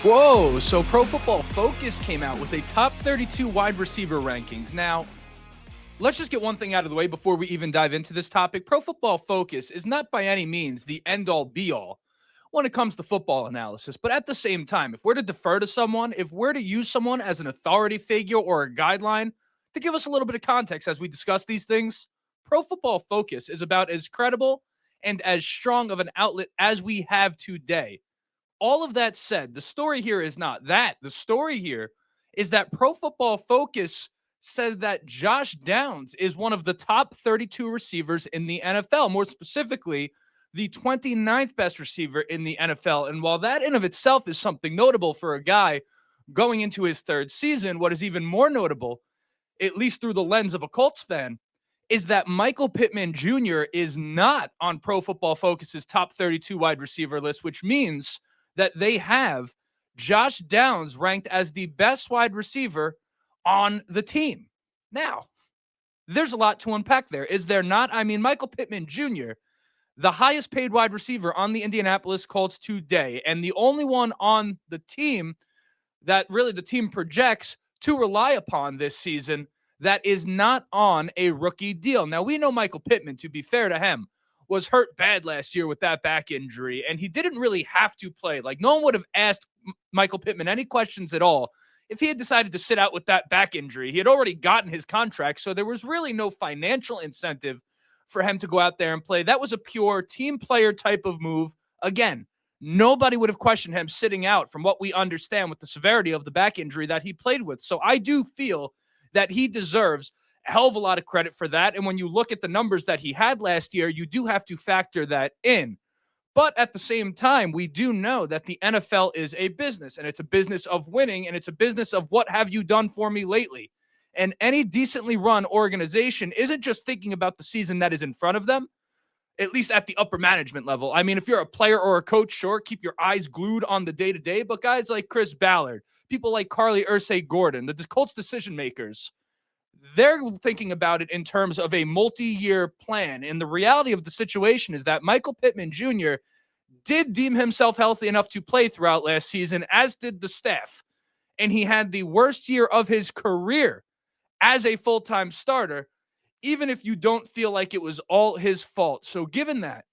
Whoa, so Pro Football Focus came out with a top 32 wide receiver rankings. Now, let's just get one thing out of the way before we even dive into this topic. Pro Football Focus is not by any means the end-all be-all when it comes to football analysis. But at the same time, if we're to defer to someone, if we're to use someone as an authority figure or a guideline to give us a little bit of context as we discuss these things, Pro Football Focus is about as credible and as strong of an outlet as we have today. All of that said, the story here is not that. The story here is that Pro Football Focus said that Josh Downs is one of the top 32 receivers in the NFL, more specifically, the 29th best receiver in the NFL. And while that in of itself is something notable for a guy going into his third season, what is even more notable, at least through the lens of a Colts fan, is that Michael Pittman Jr. is not on Pro Football Focus's top 32 wide receiver list, which means that they have Josh Downs ranked as the best wide receiver on the team. Now, there's a lot to unpack there. Is there not? I mean, Michael Pittman Jr., the highest paid wide receiver on the Indianapolis Colts today, and the only one on the team that really the team projects to rely upon this season that is not on a rookie deal. Now, we know Michael Pittman, to be fair to him, was hurt bad last year with that back injury, and he didn't really have to play. Like, no one would have asked Michael Pittman any questions at all if he had decided to sit out with that back injury. He had already gotten his contract, so there was really no financial incentive for him to go out there and play. That was a pure team player type of move. Again, nobody would have questioned him sitting out from what we understand with the severity of the back injury that he played with. So I do feel that he deserves a hell of a lot of credit for that. And when you look at the numbers that he had last year, you do have to factor that in. But at the same time, we do know that the NFL is a business, and it's a business of winning, and it's a business of what have you done for me lately. And any decently run organization isn't just thinking about the season that is in front of them, at least at the upper management level. I mean, if you're a player or a coach, sure, keep your eyes glued on the day-to-day, but guys like Chris Ballard, people like Carly Ursay-Gordon, the Colts decision makers, they're thinking about it in terms of a multi-year plan. And the reality of the situation is that Michael Pittman Jr. did deem himself healthy enough to play throughout last season, as did the staff. And he had the worst year of his career as a full-time starter, even if you don't feel like it was all his fault. So given that,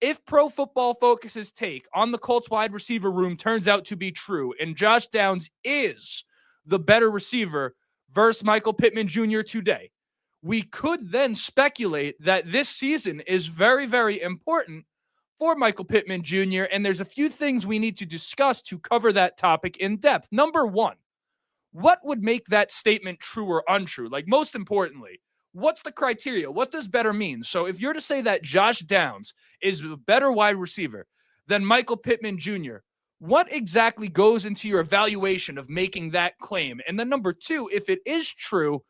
if Pro Football Focus's take on the Colts wide receiver room turns out to be true, and Josh Downs is the better receiver versus Michael Pittman Jr. today, we could then speculate that this season is very, very important for Michael Pittman Jr., and there's a few things we need to discuss to cover that topic in depth. Number one, what would make that statement true or untrue? Like, most importantly, what's the criteria? What does better mean? So if you're to say that Josh Downs is a better wide receiver than Michael Pittman Jr., what exactly goes into your evaluation of making that claim? And then number two, if it is true,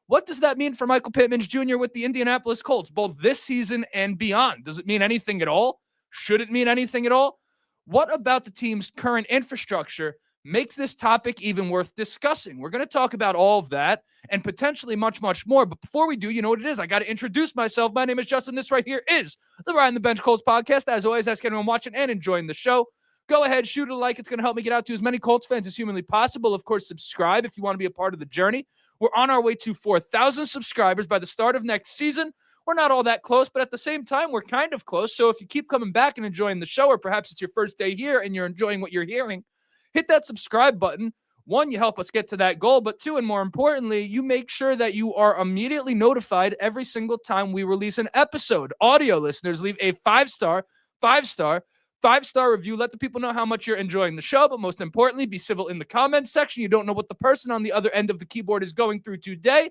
what does that mean for Michael Pittman Jr. with the Indianapolis Colts, both this season and beyond? Does it mean anything at all? Should it mean anything at all? What about the team's current infrastructure makes this topic even worth discussing? We're going to talk about all of that and potentially much, much more. But before we do, you know what it is. I got to introduce myself. My name is Justin. This right here is the Ryan the Bench Colts podcast. As always, ask anyone watching and enjoying the show, go ahead, shoot a like. It's going to help me get out to as many Colts fans as humanly possible. Of course, subscribe if you want to be a part of the journey. We're on our way to 4,000 subscribers by the start of next season. We're not all that close, but at the same time, we're kind of close. So if you keep coming back and enjoying the show, or perhaps it's your first day here and you're enjoying what you're hearing, hit that subscribe button. One, you help us get to that goal, but two, and more importantly, you make sure that you are immediately notified every single time we release an episode. Audio listeners, leave a five-star review. Let the people know how much you're enjoying the show, but most importantly, be civil in the comments section. You don't know what the person on the other end of the keyboard is going through today.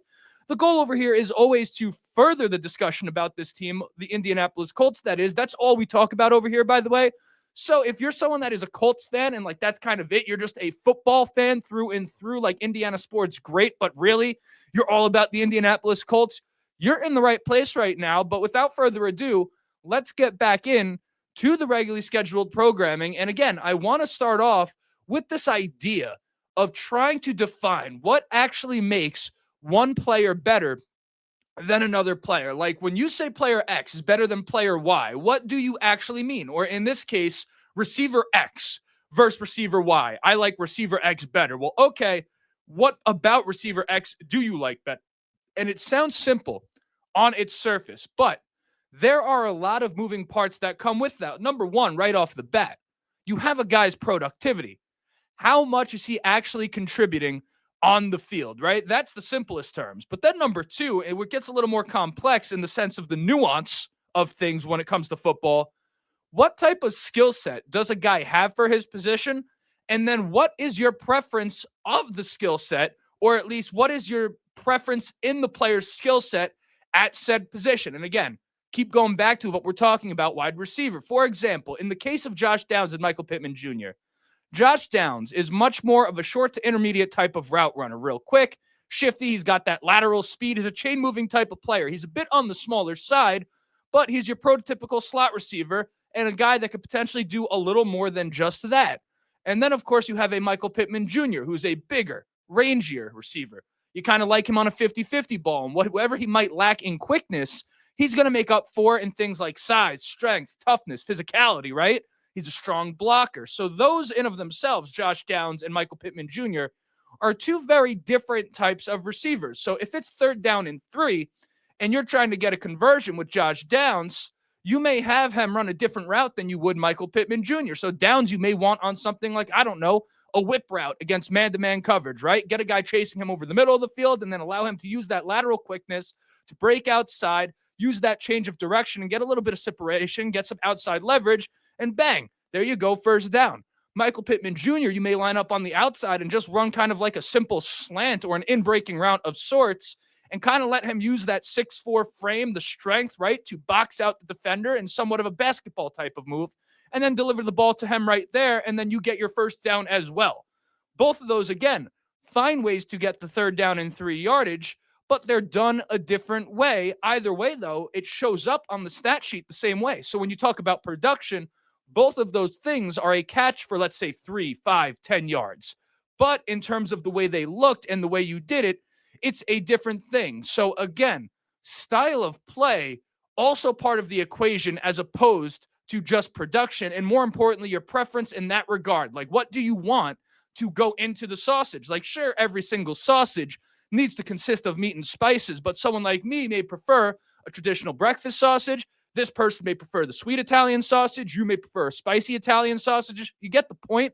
The goal over here is always to further the discussion about this team, the Indianapolis Colts, that is. That's all we talk about over here, by the way. So if you're someone that is a Colts fan and like that's kind of it, you're just a football fan through and through, like Indiana sports, great, but really you're all about the Indianapolis Colts, you're in the right place right now. But without further ado, let's get back in to the regularly scheduled programming. And again, I want to start off with this idea of trying to define what actually makes one player better than another player. Like when you say player X is better than player Y, what do you actually mean? Or in this case, receiver X versus receiver Y. I like receiver X better. Well, okay, what about receiver X do you like better? And it sounds simple on its surface, but there are a lot of moving parts that come with that. Number one, right off the bat, you have a guy's productivity. How much is he actually contributing on the field, right? That's the simplest terms. But then number two, it gets a little more complex in the sense of the nuance of things when it comes to football. What type of skill set does a guy have for his position? And then what is your preference of the skill set, or at least what is your preference in the player's skill set at said position? And again, keep going back to what we're talking about, wide receiver. For example, in the case of Josh Downs and Michael Pittman Jr., Josh Downs is much more of a short to intermediate type of route runner, real quick, shifty. He's got that lateral speed. He's a chain moving type of player. He's a bit on the smaller side, but he's your prototypical slot receiver and a guy that could potentially do a little more than just that. And then, of course, you have a Michael Pittman Jr., who's a bigger, rangier receiver. You kind of like him on a 50-50 ball, and whatever he might lack in quickness, he's going to make up for in things like size, strength, toughness, physicality, right? He's a strong blocker. So those in of themselves, Josh Downs and Michael Pittman Jr., are two very different types of receivers. So if it's 3rd down and 3, and you're trying to get a conversion with Josh Downs, you may have him run a different route than you would Michael Pittman Jr. So Downs you may want on something like, I don't know, a whip route against man-to-man coverage, right? Get a guy chasing him over the middle of the field and then allow him to use that lateral quickness to break outside, use that change of direction and get a little bit of separation, get some outside leverage, and bang, there you go, 1st down. Michael Pittman Jr., you may line up on the outside and just run kind of like a simple slant or an in-breaking route of sorts and kind of let him use that 6'4" frame, the strength, right, to box out the defender in somewhat of a basketball type of move, and then deliver the ball to him right there, and then you get your 1st down as well. Both of those, again, find ways to get the 3rd down and 3 yardage, but they're done a different way. Either way, though, it shows up on the stat sheet the same way. So when you talk about production, both of those things are a catch for, let's say, 3, 5, 10 yards. But in terms of the way they looked and the way you did it, it's a different thing. So again, style of play, also part of the equation as opposed to just production. And more importantly, your preference in that regard. Like, what do you want to go into the sausage? Like, sure, every single sausage needs to consist of meat and spices, but someone like me may prefer a traditional breakfast sausage. This person may prefer the sweet Italian sausage. You may prefer a spicy Italian sausage. You get the point.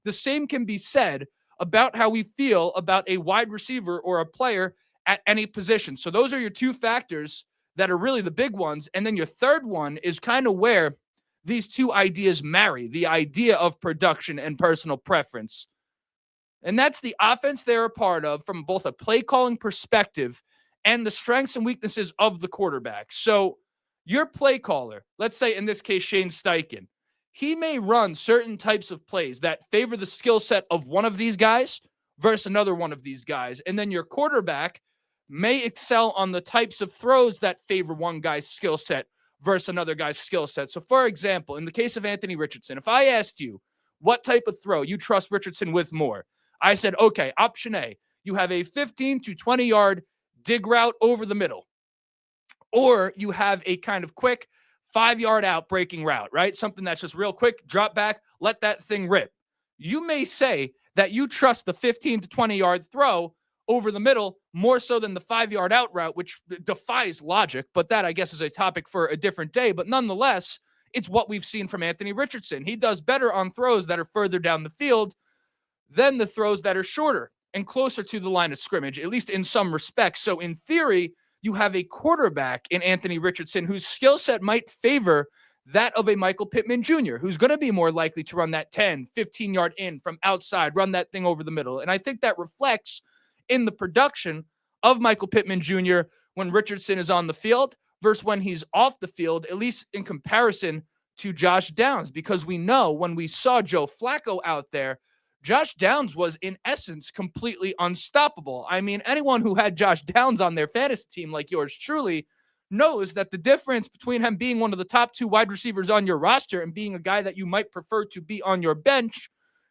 The same can be said about how we feel about a wide receiver or a player at any position. So those are your 2 factors that are really the big ones. And then your 3rd one is kind of where these 2 ideas marry, the idea of production and personal preference. And that's the offense they're a part of from both a play calling perspective and the strengths and weaknesses of the quarterback. So your play caller, let's say in this case, Shane Steichen, he may run certain types of plays that favor the skill set of one of these guys versus another one of these guys. And then your quarterback may excel on the types of throws that favor one guy's skill set versus another guy's skill set. So for example, in the case of Anthony Richardson, if I asked you what type of throw you trust Richardson with more, I said, okay, option A, you have a 15 to 20 yard dig route over the middle, or you have a kind of quick 5-yard out breaking route, right? Something that's just real quick, drop back, let that thing rip. You may say that you trust the 15 to 20 yard throw over the middle more so than the 5-yard out route, which defies logic, but that I guess is a topic for a different day. But nonetheless, it's what we've seen from Anthony Richardson. He does better on throws that are further down the field than the throws that are shorter and closer to the line of scrimmage, at least in some respects. So in theory, you have a quarterback in Anthony Richardson whose skill set might favor that of a Michael Pittman Jr., who's going to be more likely to run that 10, 15-yard in from outside, run that thing over the middle. And I think that reflects in the production of Michael Pittman Jr. when Richardson is on the field versus when he's off the field, at least in comparison to Josh Downs, because we know when we saw Joe Flacco out there, Josh Downs was, in essence, completely unstoppable. I mean, anyone who had Josh Downs on their fantasy team like yours truly knows that the difference between him being one of the top 2 wide receivers on your roster and being a guy that you might prefer to be on your bench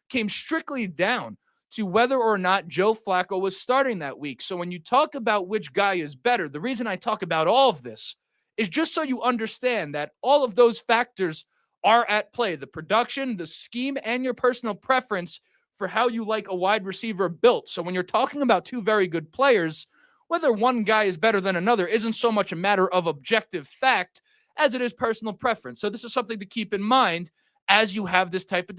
came strictly down to whether or not Joe Flacco was starting that week. So when you talk about which guy is better, the reason I talk about all of this is just so you understand that all of those factors are at play: the production, the scheme, and your personal preference for how you like a wide receiver built. So when you're talking about two very good players, whether one guy is better than another isn't so much a matter of objective fact as it is personal preference. So this is something to keep in mind as you have this type of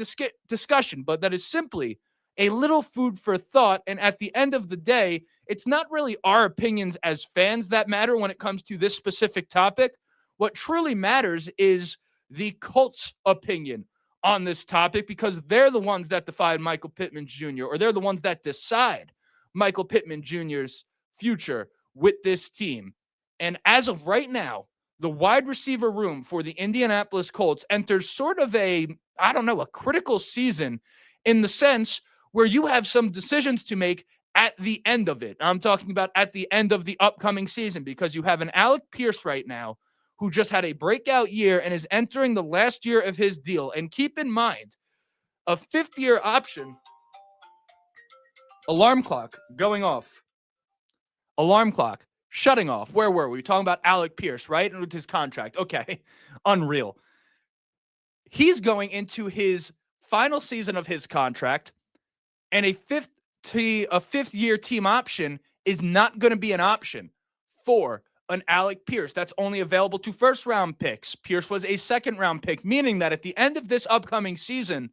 discussion, but that is simply a little food for thought. And at the end of the day, it's not really our opinions as fans that matter when it comes to this specific topic. What truly matters is the Colts' opinion on this topic, because they're the ones that define Michael Pittman Jr., or they're the ones that decide Michael Pittman Jr.'s future with this team. And as of right now, the wide receiver room for the Indianapolis Colts enters sort of a critical season, in the sense where you have some decisions to make at the end of it. I'm talking about at the end of the upcoming season, because you have an Alec Pierce right now who just had a breakout year and is entering the last year of his deal. And keep in mind, a fifth-year option. Alarm clock going off. Alarm clock shutting off. Where were we? Talking about Alec Pierce, right? And with his contract. Okay. Unreal. He's going into his final season of his contract, and a fifth-year team option is not going to be an option for an Alec Pierce. That's only available to first-round picks. Pierce was a second-round pick, meaning that at the end of this upcoming season,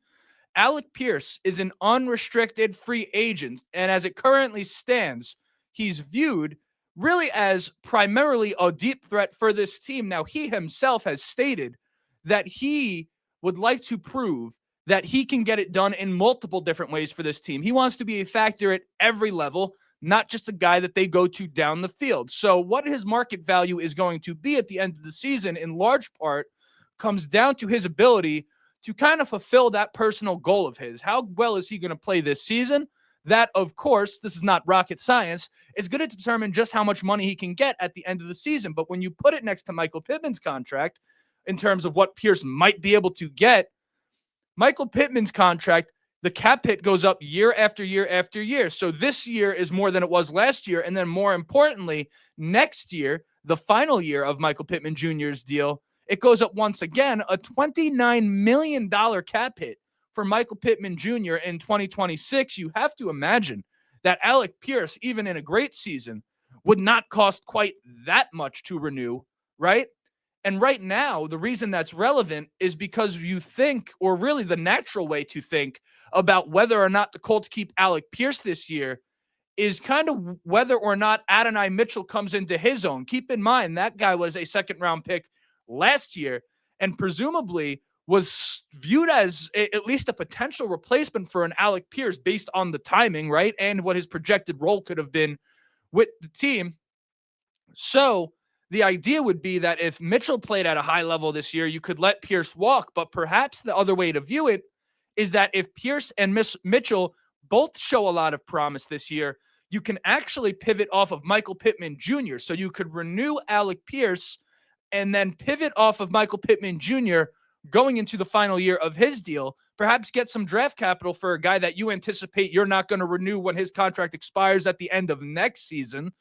Alec Pierce is an unrestricted free agent, and as it currently stands, he's viewed really as primarily a deep threat for this team. Now, he himself has stated that he would like to prove that he can get it done in multiple different ways for this team. He wants to be a factor at every level, not just a guy that they go to down the field. So what his market value is going to be at the end of the season, in large part, comes down to his ability to kind of fulfill that personal goal of his. How well is he going to play this season? That, of course, this is not rocket science, is going to determine just how much money he can get at the end of the season. But when you put it next to Michael Pittman's contract, in terms of what Pierce might be able to get, Michael Pittman's contract, the cap hit goes up year after year after year. So this year is more than it was last year. And then more importantly, next year, the final year of Michael Pittman Jr.'s deal, it goes up once again, a $29 million cap hit for Michael Pittman Jr. in 2026. You have to imagine that Alec Pierce, even in a great season, would not cost quite that much to renew, right? And right now, the reason that's relevant is because you think, or really the natural way to think about whether or not the Colts keep Alec Pierce this year is kind of whether or not Adonai Mitchell comes into his own. Keep in mind, that guy was a second-round pick last year and presumably was viewed as at least a potential replacement for an Alec Pierce based on the timing, right? And what his projected role could have been with the team. So the idea would be that if Mitchell played at a high level this year, you could let Pierce walk. But perhaps the other way to view it is that if Pierce and Mitchell both show a lot of promise this year, you can actually pivot off of Michael Pittman Jr. So you could renew Alec Pierce and then pivot off of Michael Pittman Jr. going into the final year of his deal, perhaps get some draft capital for a guy that you anticipate you're not going to renew when his contract expires at the end of next season.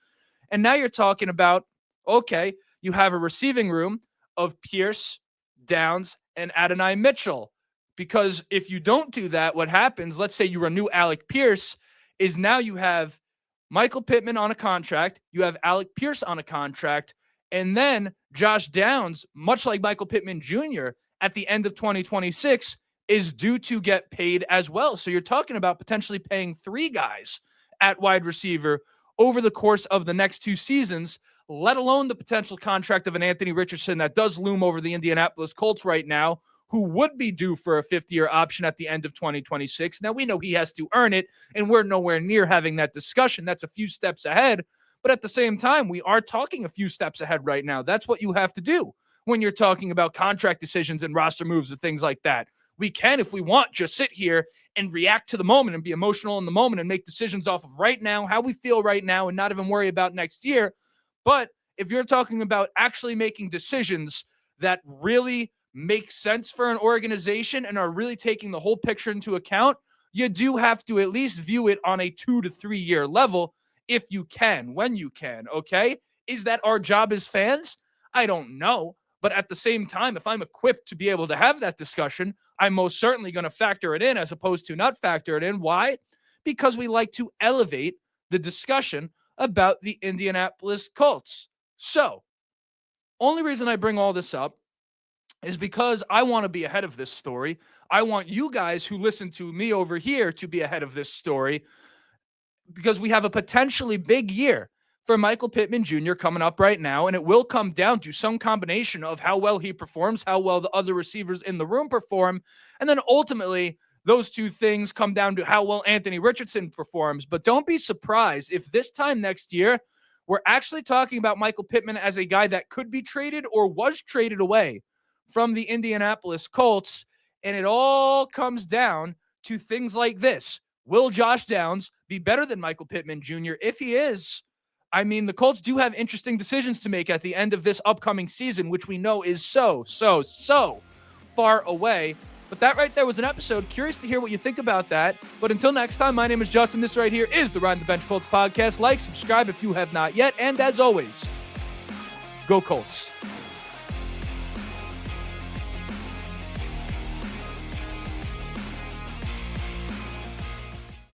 And now you're talking about, okay, you have a receiving room of Pierce, Downs, and Adonai Mitchell. Because if you don't do that, what happens, let's say you renew Alec Pierce, is now you have Michael Pittman on a contract, you have Alec Pierce on a contract, and then Josh Downs, much like Michael Pittman Jr., at the end of 2026 is due to get paid as well. So you're talking about potentially paying three guys at wide receiver over the course of the next two seasons, let alone the potential contract of an Anthony Richardson that does loom over the Indianapolis Colts right now, who would be due for a fifth-year option at the end of 2026. Now, we know he has to earn it, and we're nowhere near having that discussion. That's a few steps ahead. But at the same time, we are talking a few steps ahead right now. That's what you have to do when you're talking about contract decisions and roster moves and things like that. We can, if we want, just sit here and react to the moment and be emotional in the moment and make decisions off of right now, how we feel right now, and not even worry about next year. But if you're talking about actually making decisions that really make sense for an organization and are really taking the whole picture into account, you do have to at least view it on a 2 to 3 year level if you can, when you can, okay? Is that our job as fans? I don't know. But at the same time, if I'm equipped to be able to have that discussion, I'm most certainly going to factor it in as opposed to not factor it in. Why? Because we like to elevate the discussion about the Indianapolis Colts. So, only reason I bring all this up is because I want to be ahead of this story. I want you guys who listen to me over here to be ahead of this story because we have a potentially big year for Michael Pittman Jr. coming up right now, and it will come down to some combination of how well he performs, how well the other receivers in the room perform, and then ultimately those two things come down to how well Anthony Richardson performs. But don't be surprised if this time next year we're actually talking about Michael Pittman as a guy that could be traded or was traded away from the Indianapolis Colts, and it all comes down to things like this. Will Josh Downs be better than Michael Pittman Jr.? If he is, I mean, the Colts do have interesting decisions to make at the end of this upcoming season, which we know is so far away. But that right there was an episode. Curious to hear what you think about that. But until next time, my name is Justin. This right here is the Ride the Bench Colts podcast. Like, subscribe if you have not yet. And as always, go Colts.